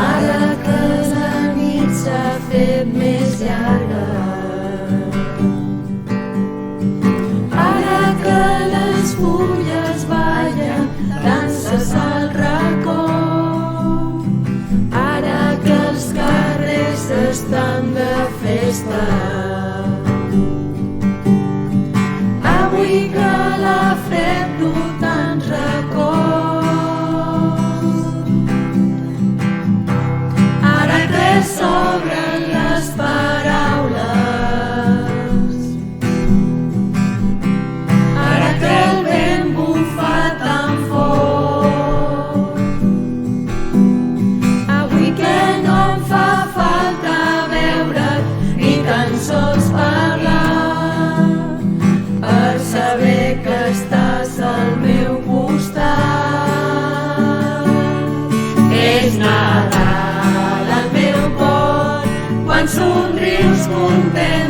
Ara que la nit s'ha fet més llarga, ara que les fulles ballen danses al racó, ara que els carrers estan de festa, avui que la fred du tant records, ara que s'obren les paraules, ara que el vent bufa tan fort, avui que no em fa falta veure't ni tan sols parlar per saber que estàs al meu costat. És Nadal al meu cor quan somrius content